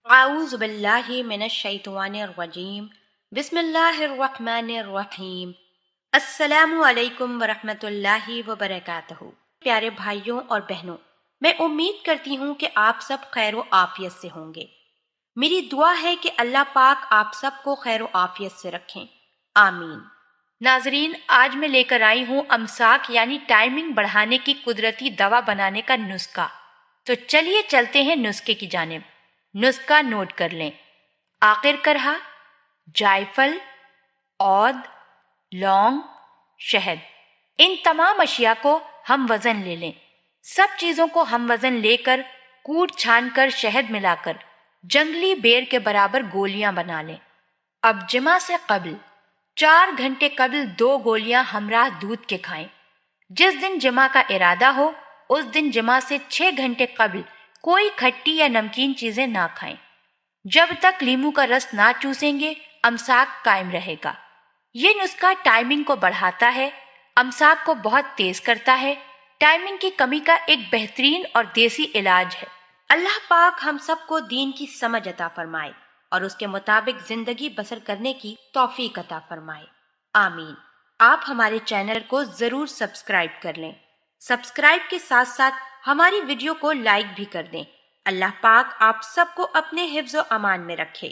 اعوذ باللہ من الشیطان الرجیم بسم اللہ الرحمن الرحیم۔ السلام علیکم ورحمۃ اللہ وبرکاتہ۔ پیارے بھائیوں اور بہنوں، میں امید کرتی ہوں کہ آپ سب خیر و عافیت سے ہوں گے۔ میری دعا ہے کہ اللہ پاک آپ سب کو خیر و عافیت سے رکھیں، آمین۔ ناظرین، آج میں لے کر آئی ہوں امساک یعنی ٹائمنگ بڑھانے کی قدرتی دوا بنانے کا نسخہ۔ تو چلیے چلتے ہیں نسخے کی جانب۔ نسخہ نوٹ کر لیں۔ آخر کرہا، جائفل، عود، لونگ، شہد، ان تمام اشیاء کو ہم وزن لے لیں۔ سب چیزوں کو ہم وزن لے کر کوٹ چھان کر شہد ملا کر جنگلی بیر کے برابر گولیاں بنا لیں۔ اب جمعہ سے قبل 4 گھنٹے قبل 2 گولیاں ہمراہ دودھ کے کھائیں۔ جس دن جمعہ کا ارادہ ہو اس دن جمعہ سے 6 گھنٹے قبل کوئی کھٹی یا نمکین چیزیں نہ کھائیں۔ جب تک لیمو کا رس نہ چوسیں گے امساک قائم رہے گا۔ یہ نسخہ ٹائمنگ کو بڑھاتا ہے، امساک کو بہت تیز کرتا ہے، ٹائمنگ کی کمی کا ایک بہترین اور دیسی علاج ہے۔ اللہ پاک ہم سب کو دین کی سمجھ عطا فرمائے اور اس کے مطابق زندگی بسر کرنے کی توفیق عطا فرمائے، آمین۔ آپ ہمارے چینل کو ضرور سبسکرائب کر لیں۔ سبسکرائب کے ساتھ ساتھ ہماری ویڈیو کو لائک بھی کر دیں۔ اللہ پاک آپ سب کو اپنے حفظ و امان میں رکھے۔